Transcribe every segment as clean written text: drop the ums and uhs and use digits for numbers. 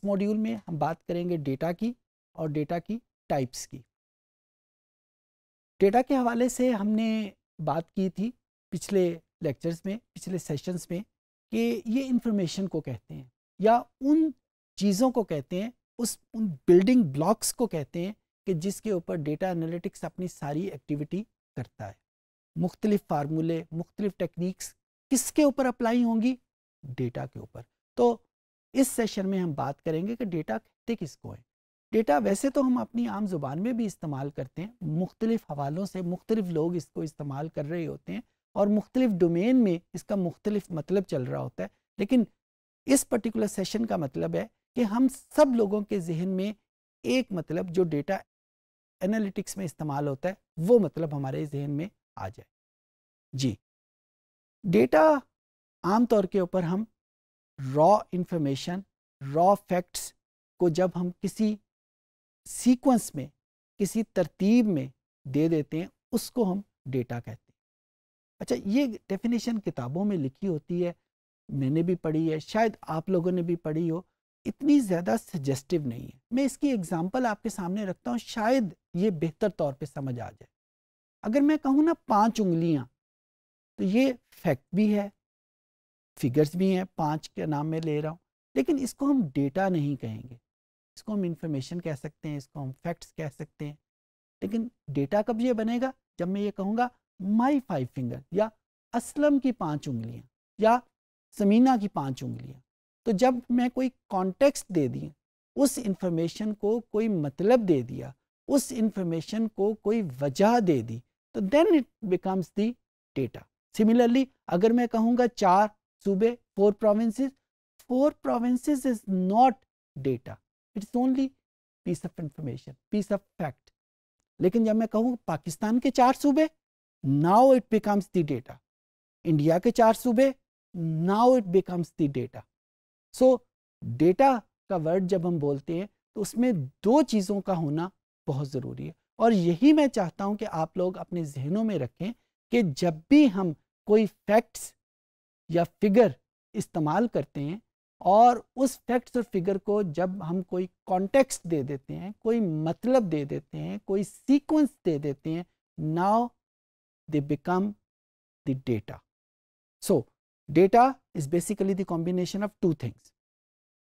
Module में हम बात करेंगे डेटा की और डेटा की टाइप्स की। डेटा के हवाले से हमने बात की थी पिछले लेक्चर्स में, पिछले सेशंस में, कि ये इंफॉर्मेशन को कहते हैं या उन चीज़ों को कहते हैं, उन बिल्डिंग ब्लॉक्स को कहते हैं कि जिसके ऊपर डेटा एनालिटिक्स अपनी सारी एक्टिविटी करता है। मुख्तलिफ फार्मूले, मुख्तलिफ टेक्निक्स किसके ऊपर अप्लाई होंगी? डेटा के ऊपर। तो इस सेशन में हम बात करेंगे कि डेटा कहते किसको है। डेटा वैसे तो हम अपनी आम ज़ुबान में भी इस्तेमाल करते हैं, मुख्तलिफ हवालों से मुख्तलिफ लोग इसको इस्तेमाल कर रहे होते हैं और मुख्तलिफ डोमेन में इसका मुख्तलिफ मतलब चल रहा होता है। लेकिन इस पर्टिकुलर सेशन का मतलब है कि हम सब लोगों के जहन में एक मतलब जो डेटा एनालिटिक्स में इस्तेमाल होता है वो मतलब हमारे जहन में आ जाए। जी, डेटा आम तौर के ऊपर हम रॉ इंफॉर्मेशन, रॉ फैक्ट्स को जब हम किसी सीक्वेंस में, किसी तरतीब में दे देते हैं, उसको हम डेटा कहते हैं। अच्छा, ये डेफिनेशन किताबों में लिखी होती है, मैंने भी पढ़ी है, शायद आप लोगों ने भी पढ़ी हो, इतनी ज़्यादा सजेस्टिव नहीं है। मैं इसकी एग्जांपल आपके सामने रखता हूँ, शायद ये बेहतर तौर पे समझ आ जाए। अगर मैं कहूँ ना 5 उंगलियाँ, तो ये फैक्ट भी है, फिगर्स भी हैं, 5 के नाम में ले रहा हूँ, लेकिन इसको हम डेटा नहीं कहेंगे, इसको हम इंफॉर्मेशन कह सकते हैं, इसको हम फैक्ट्स कह सकते हैं। लेकिन डेटा कब ये बनेगा? जब मैं ये कहूँगा माई 5 फिंगर या असलम की 5 उंगलियाँ या समीना की 5 उंगलियाँ। तो जब मैं कोई कॉन्टेक्स्ट दे दी, उस इंफॉर्मेशन को कोई मतलब दे दिया, उस इंफॉर्मेशन को कोई वजह दे दी, तो then it becomes the data. Similarly अगर मैं कहूँगा 4 सूबे, 4 provinces, 4 provinces is not data, it's only piece of information, piece of fact. लेकिन जब मैं कहूँ पाकिस्तान के 4 सूबे, now it becomes the data. India के 4 सूबे, now it becomes the data. So data का वर्ड जब हम बोलते हैं तो उसमें 2 चीज़ों का होना बहुत ज़रूरी है, और यही मैं चाहता हूँ कि आप लोग अपने जहनों में रखें कि जब भी हम कोई फैक्ट्स या फिगर इस्तेमाल करते हैं और उस फैक्ट्स और फिगर को जब हम कोई कॉन्टेक्स्ट दे देते हैं, कोई मतलब दे देते हैं, कोई सीक्वेंस दे देते हैं, now they become the data. So data is basically the combination of 2 things,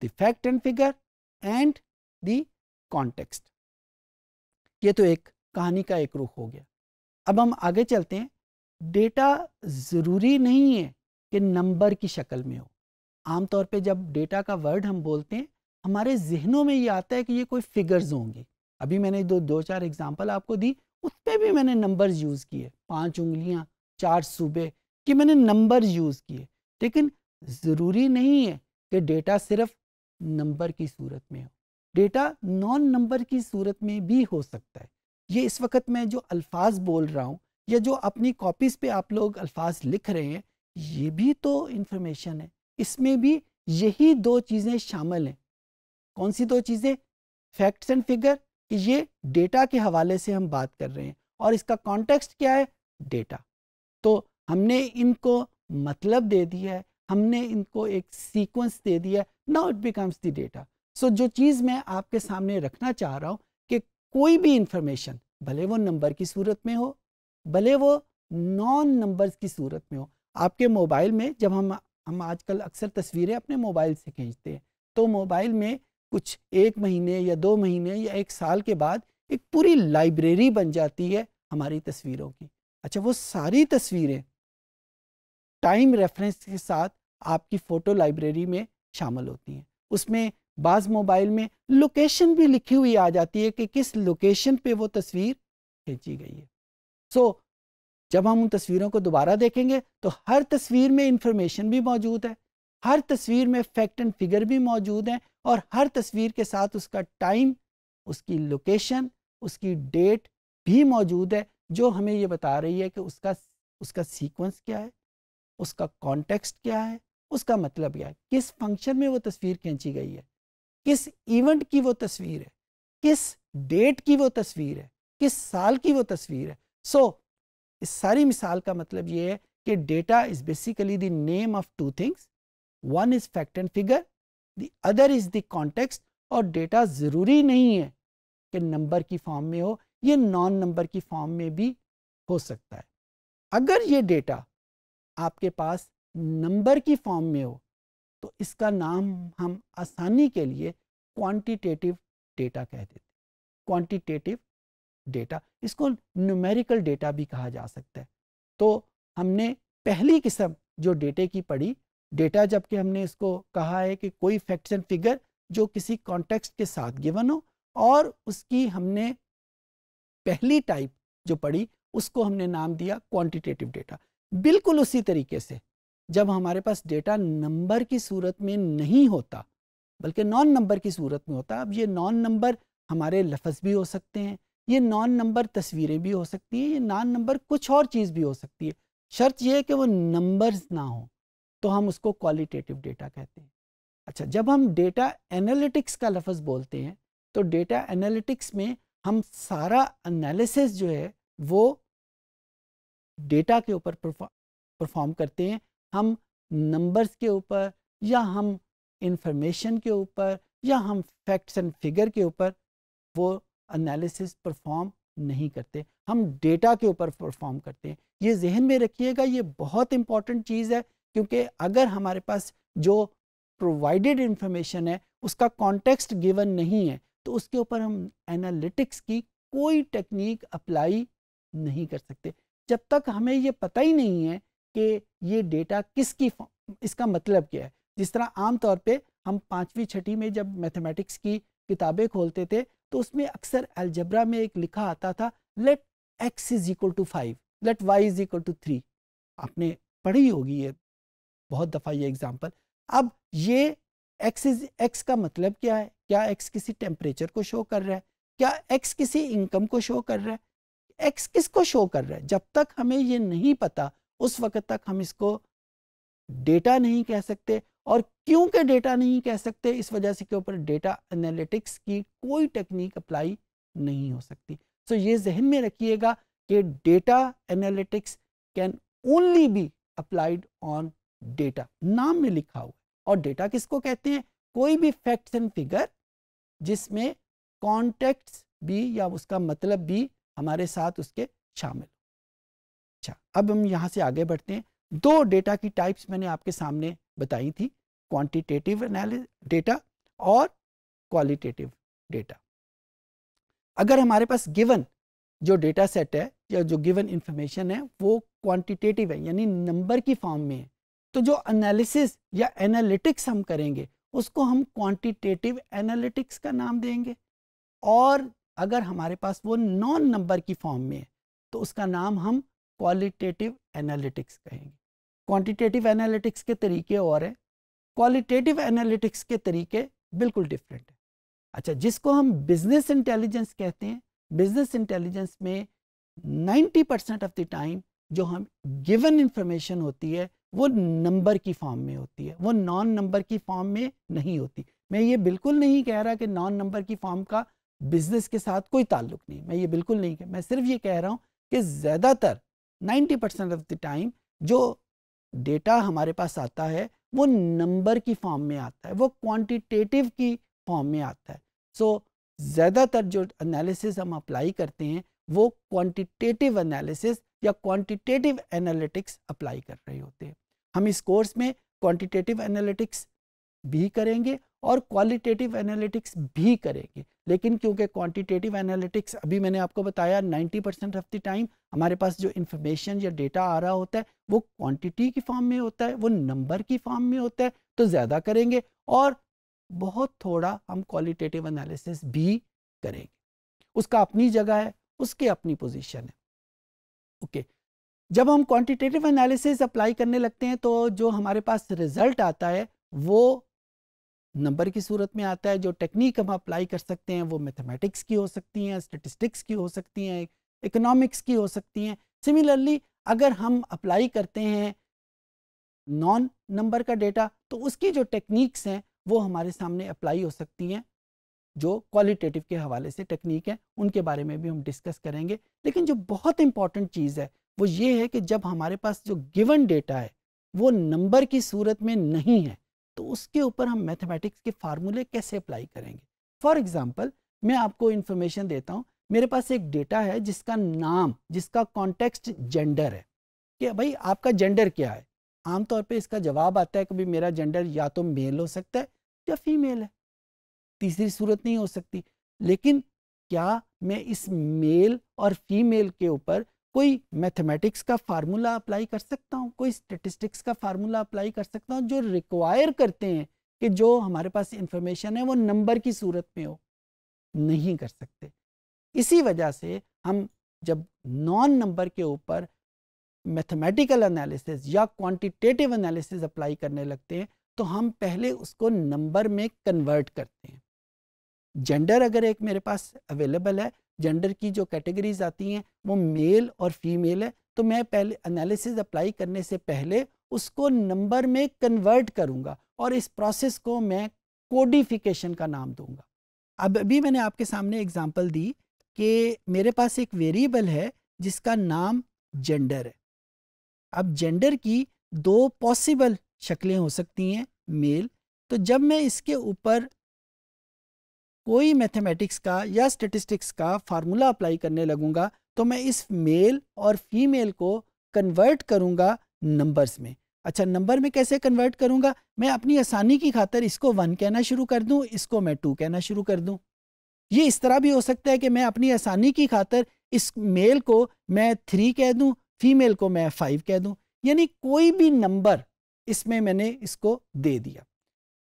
the fact and figure and the context. ये तो एक कहानी का एक रुख हो गया। अब हम आगे चलते हैं। डेटा ज़रूरी नहीं है कि नंबर की शक्ल में हो। आमतौर पे जब डेटा का वर्ड हम बोलते हैं, हमारे जहनों में ये आता है कि ये कोई फिगर्स होंगी। अभी मैंने 2-4 एग्जाम्पल आपको दी, उसमें भी मैंने नंबर्स यूज़ किए, 5 उंगलियाँ, 4 सूबे, कि मैंने नंबर यूज़ किए। लेकिन ज़रूरी नहीं है कि डेटा सिर्फ नंबर की सूरत में हो, डेटा नॉन नंबर की सूरत में भी हो सकता है। ये इस वक्त मैं जो अल्फाज बोल रहा हूँ या जो अपनी कॉपीज़ पे आप लोग अल्फाज लिख रहे हैं, ये भी तो इंफॉर्मेशन है। इसमें भी यही 2 चीज़ें शामिल हैं। कौन सी 2 चीज़ें? फैक्ट्स एंड फिगर, कि ये डेटा के हवाले से हम बात कर रहे हैं और इसका कॉन्टेक्स्ट क्या है? डेटा। तो हमने इनको मतलब दे दिया है, हमने इनको एक सीक्वेंस दे दिया है, now it becomes the data. So जो चीज़ मैं आपके सामने रखना चाह रहा हूँ कि कोई भी इंफॉर्मेशन, भले वो नंबर की सूरत में हो, भले वो नॉन नंबर्स की सूरत में हो। आपके मोबाइल में जब हम आजकल अक्सर तस्वीरें अपने मोबाइल से खींचते हैं, तो मोबाइल में कुछ 1 महीने या 2 महीने या 1 साल के बाद एक पूरी लाइब्रेरी बन जाती है हमारी तस्वीरों की। अच्छा, वो सारी तस्वीरें टाइम रेफरेंस के साथ आपकी फ़ोटो लाइब्रेरी में शामिल होती हैं। उसमें बाज़ मोबाइल में लोकेशन भी लिखी हुई आ जाती है कि किस लोकेशन पे वो तस्वीर खींची गई है। सो जब हम उन तस्वीरों को दोबारा देखेंगे तो हर तस्वीर में इंफॉर्मेशन भी मौजूद है, हर तस्वीर में फैक्ट एंड फिगर भी मौजूद हैं, और हर तस्वीर के साथ उसका टाइम, उसकी लोकेशन, उसकी डेट भी मौजूद है, जो हमें ये बता रही है कि उसका सीक्वेंस क्या है, उसका कॉन्टेक्स्ट क्या है, उसका मतलब क्या है, किस फंक्शन में वो तस्वीर खींची गई है, किस इवेंट की वो तस्वीर है, किस डेट की वो तस्वीर है, किस साल की वो तस्वीर है। सो इस सारी मिसाल का मतलब ये है कि data is basically the name of 2 things, one is fact and figure, the other is the context, और डेटा ज़रूरी नहीं है कि नंबर की फॉर्म में हो, ये नॉन नंबर की फॉर्म में भी हो सकता है। अगर ये डेटा आपके पास नंबर की फॉर्म में हो तो इसका नाम हम आसानी के लिए क्वांटिटेटिव डेटा कह देते हैं। क्वांटिटेटिव डेटा, इसको न्यूमेरिकल डेटा भी कहा जा सकता है। तो हमने पहली किस्म जो डेटे की पढ़ी, डेटा जबकि हमने इसको कहा है कि कोई फैक्ट्स एंड फिगर जो किसी कॉन्टेक्स्ट के साथ गिवन हो, और उसकी हमने पहली टाइप जो पढ़ी उसको हमने नाम दिया क्वांटिटेटिव डेटा। बिल्कुल उसी तरीके से जब हमारे पास डेटा नंबर की सूरत में नहीं होता बल्कि नॉन नंबर की सूरत में होता, अब ये नॉन नंबर हमारे लफ्ज़ भी हो सकते हैं, ये नॉन नंबर तस्वीरें भी हो सकती हैं, ये नॉन नंबर कुछ और चीज़ भी हो सकती है, शर्त यह है कि वो नंबर्स ना हो, तो हम उसको क्वालिटेटिव डेटा कहते हैं। अच्छा, जब हम डेटा एनालिटिक्स का लफ्ज़ बोलते हैं तो डेटा एनालिटिक्स में हम सारा एनालिसिस जो है वो डेटा के ऊपर परफॉर्म करते हैं। हम नंबर्स के ऊपर या हम इंफॉर्मेशन के ऊपर या हम फैक्ट्स एंड फिगर के ऊपर वो एनालिसिस परफॉर्म नहीं करते, हम डेटा के ऊपर परफॉर्म करते हैं। ये जहन में रखिएगा, ये बहुत इंपॉर्टेंट चीज़ है, क्योंकि अगर हमारे पास जो प्रोवाइडेड इंफॉर्मेशन है उसका कॉन्टेक्स्ट गिवन नहीं है तो उसके ऊपर हम एनालिटिक्स की कोई टेक्निक अप्लाई नहीं कर सकते जब तक हमें ये पता ही नहीं है कि ये डेटा किसकी, इसका मतलब क्या है। जिस तरह आम तौर पे हम 5वीं 6ठी में जब मैथमेटिक्स की किताबें खोलते थे तो उसमें अक्सर अलजबरा में एक लिखा आता था, let x is equal to 5, let y is equal to 3। आपने पढ़ी होगी ये बहुत दफ़ा ये एग्जाम्पल। अब ये x का मतलब क्या है? क्या x किसी टेम्परेचर को शो कर रहा है? क्या x किसी इनकम को शो कर रहा है? x किसको शो कर रहा है? जब तक हमें ये नहीं पता उस वक्त तक हम इसको डेटा नहीं कह सकते। और क्योंकि डेटा नहीं कह सकते, इस वजह से के ऊपर डेटा एनालिटिक्स की कोई टेक्निक अप्लाई नहीं हो सकती। सो ये जहन में रखिएगा कि data analytics can only be applied on data, नाम में लिखा हुआ। और डेटा किसको कहते हैं? कोई भी फैक्ट्स एंड फिगर जिसमें कॉन्टेक्ट्स भी या उसका मतलब भी हमारे साथ उसके शामिल। अच्छा, अब हम यहाँ से आगे बढ़ते हैं। दो डेटा की टाइप्स मैंने आपके सामने बताई थी, क्वांटिटेटिव डेटा और क्वालिटेटिव डेटा। अगर हमारे पास गिवन जो डेटा सेट है या जो गिवन इंफॉर्मेशन है वो क्वांटिटेटिव है यानी नंबर की फॉर्म में है, तो जो एनालिसिस या एनालिटिक्स हम करेंगे उसको हम क्वांटिटेटिव एनालिटिक्स का नाम देंगे। और अगर हमारे पास वो नॉन नंबर की फॉर्म में है तो उसका नाम हम क्वालिटेटिव एनालिटिक्स कहेंगे। क्वांटिटेटिव एनालिटिक्स के तरीके और हैं, क्वालिटेटिव एनालिटिक्स के तरीके बिल्कुल डिफरेंट है। अच्छा, जिसको हम बिजनेस इंटेलिजेंस कहते हैं, बिजनेस इंटेलिजेंस में 90% ऑफ द टाइम जो हम गिवन इंफॉर्मेशन होती है वो नंबर की फॉर्म में होती है, वो नॉन नंबर की फॉर्म में नहीं होती। मैं ये बिल्कुल नहीं कह रहा कि नॉन नंबर की फॉर्म का बिजनेस के साथ कोई ताल्लुक नहीं, मैं ये बिल्कुल नहीं कह, मैं सिर्फ ये कह रहा हूँ कि ज़्यादातर 90% ऑफ द टाइम जो डेटा हमारे पास आता है वो नंबर की फॉर्म में आता है, वो क्वांटिटेटिव की फॉर्म में आता है। सो ज़्यादातर जो एनालिसिस हम अप्लाई करते हैं वो क्वांटिटेटिव एनालिसिस या क्वांटिटेटिव एनालिटिक्स अप्लाई कर रहे होते हैं। हम इस कोर्स में क्वांटिटेटिव एनालिटिक्स भी करेंगे और क्वालिटेटिव एनालिटिक्स भी करेंगे, लेकिन क्योंकि क्वांटिटेटिव एनालिटिक्स अभी मैंने आपको बताया 90% ऑफ द टाइम हमारे पास जो इंफॉर्मेशन या डेटा आ रहा होता है वो क्वांटिटी की फॉर्म में होता है, वो नंबर की फॉर्म में होता है, तो ज़्यादा करेंगे और बहुत थोड़ा हम क्वालिटेटिव एनालिसिस भी करेंगे। उसका अपनी जगह है, उसकी अपनी पोजीशन है। ओके, जब हम क्वांटिटेटिव एनालिसिस अप्लाई करने लगते हैं तो जो हमारे पास रिजल्ट आता है वो नंबर की सूरत में आता है। जो टेक्निक हम अप्लाई कर सकते हैं वो मैथमेटिक्स की हो सकती हैं, स्टैटिस्टिक्स की हो सकती हैं, इकोनॉमिक्स की हो सकती हैं। सिमिलरली अगर हम अप्लाई करते हैं नॉन नंबर का डेटा तो उसकी जो टेक्निक्स हैं वो हमारे सामने अप्लाई हो सकती हैं। जो क्वालिटेटिव के हवाले से टेक्निक है उनके बारे में भी हम डिस्कस करेंगे। लेकिन जो बहुत इंपॉर्टेंट चीज़ है वो ये है कि जब हमारे पास जो गिवन डेटा है वो नंबर की सूरत में नहीं है तो उसके ऊपर हम मैथमेटिक्स के फार्मूले कैसे अप्लाई करेंगे। फॉर एग्जांपल मैं आपको इंफॉर्मेशन देता हूँ, मेरे पास एक डेटा है जिसका नाम, जिसका कॉन्टेक्स्ट जेंडर है कि भाई आपका जेंडर क्या है। आमतौर पे इसका जवाब आता है कि भाई मेरा जेंडर या तो मेल हो सकता है या फीमेल है, तीसरी सूरत नहीं हो सकती। लेकिन क्या मैं इस मेल और फीमेल के ऊपर कोई मैथमेटिक्स का फार्मूला अप्लाई कर सकता हूँ, कोई स्टेटिस्टिक्स का फार्मूला अप्लाई कर सकता हूँ जो रिक्वायर करते हैं कि जो हमारे पास इंफॉर्मेशन है वो नंबर की सूरत में हो? नहीं कर सकते। इसी वजह से हम जब नॉन नंबर के ऊपर मैथमेटिकल एनालिसिस या क्वांटिटेटिव एनालिसिस अप्लाई करने लगते हैं तो हम पहले उसको नंबर में कन्वर्ट करते हैं। जेंडर अगर एक मेरे पास अवेलेबल है, जेंडर की जो कैटेगरीज आती हैं वो मेल और फीमेल है, तो मैं पहले एनालिसिस अप्लाई करने से पहले उसको नंबर में कन्वर्ट करूंगा और इस प्रोसेस को मैं कोडिफिकेशन का नाम दूंगा। अब अभी मैंने आपके सामने एग्जांपल दी कि मेरे पास एक वेरिएबल है जिसका नाम जेंडर है। अब जेंडर की दो पॉसिबल शक्लें हो सकती हैं, मेल। तो जब मैं इसके ऊपर कोई मैथमेटिक्स का या स्टैटिस्टिक्स का फार्मूला अप्लाई करने लगूंगा तो मैं इस मेल और फीमेल को कन्वर्ट करूंगा नंबर्स में। अच्छा, नंबर में कैसे कन्वर्ट करूंगा? मैं अपनी आसानी की खातर इसको 1 कहना शुरू कर दूं, इसको मैं 2 कहना शुरू कर दूं। ये इस तरह भी हो सकता है कि मैं अपनी आसानी की खातर इस मेल को मैं 3 कह दूं, फीमेल को मैं 5 कह दूं। यानी कोई भी नंबर इसमें मैंने इसको दे दिया।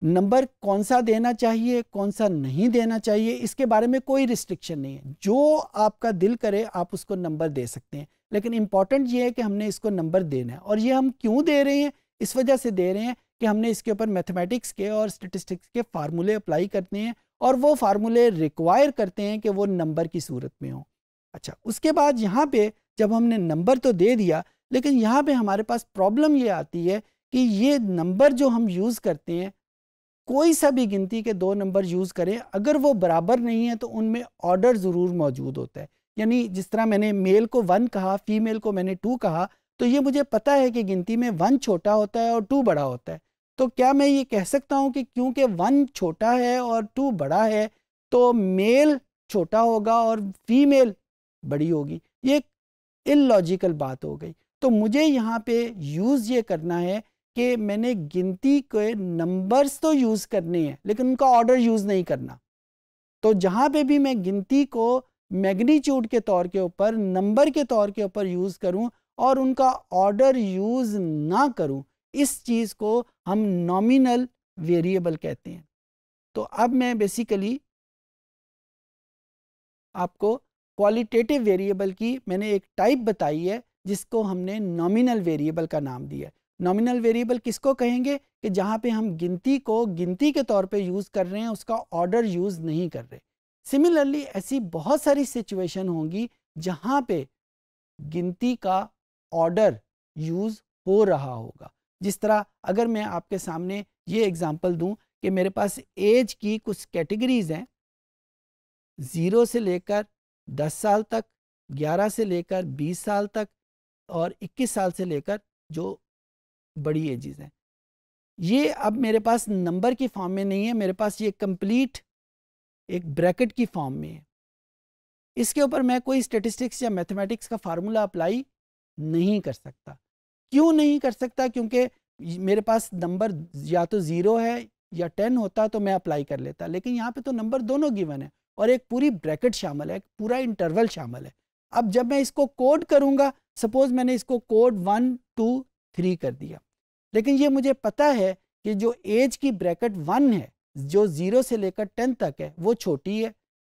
नंबर कौन सा देना चाहिए, कौन सा नहीं देना चाहिए, इसके बारे में कोई रिस्ट्रिक्शन नहीं है। जो आपका दिल करे आप उसको नंबर दे सकते हैं, लेकिन इंपॉर्टेंट ये है कि हमने इसको नंबर देना है। और ये हम क्यों दे रहे हैं? इस वजह से दे रहे हैं कि हमने इसके ऊपर मैथमेटिक्स के और स्टैटिस्टिक्स के फार्मूले अप्लाई करते हैं और वो फार्मूले रिक्वायर करते हैं कि वो नंबर की सूरत में हो। अच्छा, उसके बाद यहाँ पे जब हमने नंबर तो दे दिया, लेकिन यहाँ पे हमारे पास प्रॉब्लम ये आती है कि ये नंबर जो हम यूज़ करते हैं, कोई सा भी गिनती के 2 नंबर यूज़ करें, अगर वो बराबर नहीं है तो उनमें ऑर्डर ज़रूर मौजूद होता है। यानी जिस तरह मैंने मेल को 1 कहा, फीमेल को मैंने 2 कहा, तो ये मुझे पता है कि गिनती में 1 छोटा होता है और 2 बड़ा होता है। तो क्या मैं ये कह सकता हूँ कि क्योंकि 1 छोटा है और 2 बड़ा है तो मेल छोटा होगा और फीमेल बड़ी होगी? ये इलॉजिकल बात हो गई। तो मुझे यहाँ पे यूज़ ये करना है कि मैंने गिनती के नंबर्स तो यूज़ करने हैं लेकिन उनका ऑर्डर यूज़ नहीं करना। तो जहाँ पे भी मैं गिनती को मैग्नीट्यूड के तौर के ऊपर, नंबर के तौर के ऊपर यूज़ करूँ और उनका ऑर्डर यूज़ ना करूँ, इस चीज़ को हम नॉमिनल वेरिएबल कहते हैं। तो अब मैं बेसिकली आपको क्वालिटेटिव वेरिएबल की मैंने एक टाइप बताई है जिसको हमने नॉमिनल वेरिएबल का नाम दिया है। नॉमिनल वेरिएबल किसको कहेंगे? कि जहाँ पे हम गिनती को गिनती के तौर पे यूज़ कर रहे हैं, उसका ऑर्डर यूज़ नहीं कर रहे। सिमिलरली ऐसी बहुत सारी सिचुएशन होंगी जहाँ पे गिनती का ऑर्डर यूज़ हो रहा होगा। जिस तरह अगर मैं आपके सामने ये एग्जांपल दूं कि मेरे पास एज की कुछ कैटेगरीज हैं, 0 से लेकर 10 साल तक, 11 से लेकर 20 साल तक और 21 साल से लेकर जो बड़ी एजेस हैं। ये अब मेरे पास नंबर की फॉर्म में नहीं है, मेरे पास ये कंप्लीट एक ब्रैकेट की फॉर्म में है। इसके ऊपर मैं कोई स्टैटिस्टिक्स या मैथमेटिक्स का फार्मूला अप्लाई नहीं कर सकता। क्यों नहीं कर सकता? क्योंकि मेरे पास नंबर या तो 0 है या 10 होता तो मैं अप्लाई कर लेता, लेकिन यहाँ पे तो नंबर दोनों गिवन है और एक पूरी ब्रैकेट शामिल है, एक पूरा इंटरवल शामिल है। अब जब मैं इसको कोड करूँगा, सपोज मैंने इसको कोड 1 2 3 कर दिया, लेकिन ये मुझे पता है कि जो एज की ब्रैकेट 1 है, जो 0 से लेकर 10 तक है, वो छोटी है।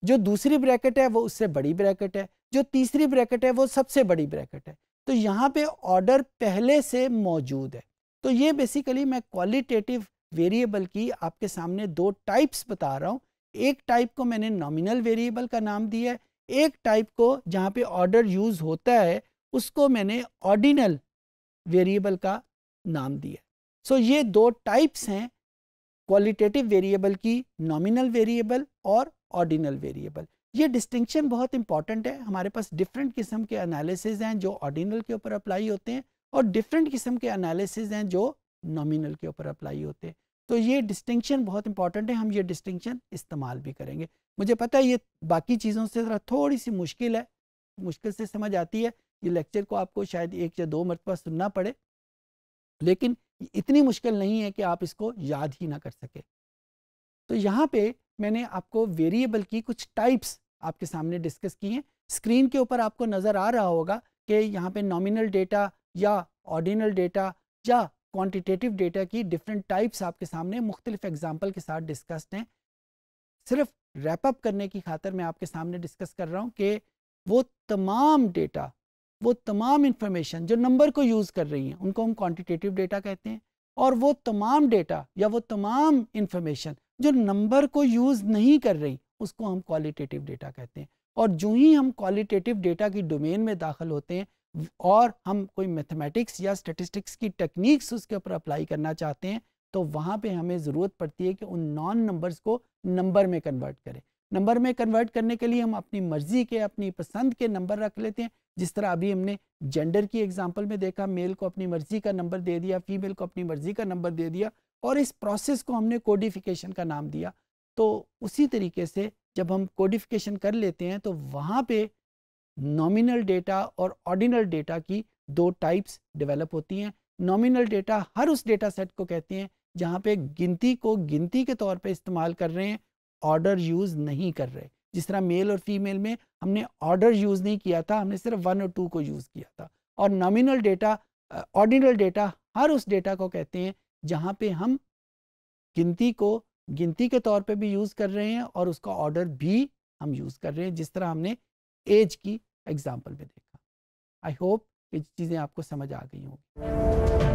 जो दूसरी ब्रैकेट है वो उससे बड़ी ब्रैकेट है। जो तीसरी ब्रैकेट है वो सबसे बड़ी ब्रैकेट है। तो यहाँ पे ऑर्डर पहले से मौजूद है। तो ये बेसिकली मैं क्वालिटेटिव वेरिएबल की आपके सामने 2 टाइप्स बता रहा हूँ। एक टाइप को मैंने नॉमिनल वेरिएबल का नाम दिया है, एक टाइप को जहाँ पे ऑर्डर यूज़ होता है उसको मैंने ऑर्डिनल वेरिएबल का नाम दिया। सो ये 2 टाइप्स हैं क्वालिटेटिव वेरिएबल की, नॉमिनल वेरिएबल और ऑर्डिनल वेरिएबल। ये डिस्टिंक्शन बहुत इंपॉर्टेंट है। हमारे पास डिफरेंट किस्म के एनालिसिस हैं जो ऑर्डिनल के ऊपर अप्लाई होते हैं और डिफरेंट किस्म के एनालिसिस हैं जो नॉमिनल के ऊपर अप्लाई होते हैं। तो ये डिस्टिंक्शन बहुत इंपॉर्टेंट है, हम ये डिस्टिंक्शन इस्तेमाल भी करेंगे। मुझे पता है ये बाकी चीज़ों से ज़रा थोड़ी सी मुश्किल है, मुश्किल से समझ आती है, ये लेक्चर को आपको शायद 1 या 2 मरतबा सुनना पड़े, लेकिन इतनी मुश्किल नहीं है कि आप इसको याद ही ना कर सके। तो यहाँ पे मैंने आपको वेरिएबल की कुछ टाइप्स आपके सामने डिस्कस की हैं। स्क्रीन के ऊपर आपको नज़र आ रहा होगा कि यहाँ पे नॉमिनल डेटा या ऑर्डिनल डेटा या क्वांटिटेटिव डेटा की डिफरेंट टाइप्स आपके सामने मुख्तलिफ एग्जाम्पल के साथ डिस्कस्ड हैं। सिर्फ रैप अप करने की खातर मैं आपके सामने डिस्कस कर रहा हूँ कि वो तमाम डेटा, वो तमाम इंफॉर्मेशन जो नंबर को यूज़ कर रही हैं उनको हम क्वांटिटेटिव डेटा कहते हैं, और वो तमाम डेटा या वो तमाम इंफॉर्मेशन जो नंबर को यूज़ नहीं कर रही उसको हम क्वालिटेटिव डेटा कहते हैं। और जो ही हम क्वालिटेटिव डेटा की डोमेन में दाखिल होते हैं और हम कोई मैथमेटिक्स या स्टैटिस्टिक्स की टेक्निक्स उसके ऊपर अप्लाई करना चाहते हैं, तो वहाँ पे हमें ज़रूरत पड़ती है कि उन नॉन नंबर्स को नंबर में कन्वर्ट करें। नंबर में कन्वर्ट करने के लिए हम अपनी मर्ज़ी के, अपनी पसंद के नंबर रख लेते हैं। जिस तरह अभी हमने जेंडर की एग्जांपल में देखा, मेल को अपनी मर्ज़ी का नंबर दे दिया, फीमेल को अपनी मर्ज़ी का नंबर दे दिया, और इस प्रोसेस को हमने कोडिफिकेशन का नाम दिया। तो उसी तरीके से जब हम कोडिफिकेशन कर लेते हैं तो वहाँ पे नॉमिनल डेटा और ऑर्डिनल डेटा की 2 टाइप्स डेवलप होती हैं। नॉमिनल डेटा हर उस डेटा सेट को कहते हैं जहाँ पे गिनती को गिनती के तौर पे इस्तेमाल कर रहे हैं, ऑर्डर यूज़ नहीं कर रहे। जिस तरह मेल और फीमेल में हमने ऑर्डर यूज़ नहीं किया था, हमने सिर्फ 1 और 2 को यूज़ किया था। और नॉमिनल डेटा, ऑर्डिनल डेटा हर उस डेटा को कहते हैं जहाँ पे हम गिनती को गिनती के तौर पे भी यूज़ कर रहे हैं और उसका ऑर्डर भी हम यूज़ कर रहे हैं, जिस तरह हमने एज की एग्जांपल में देखा। आई होप ये चीज़ें आपको समझ आ गई होंगी।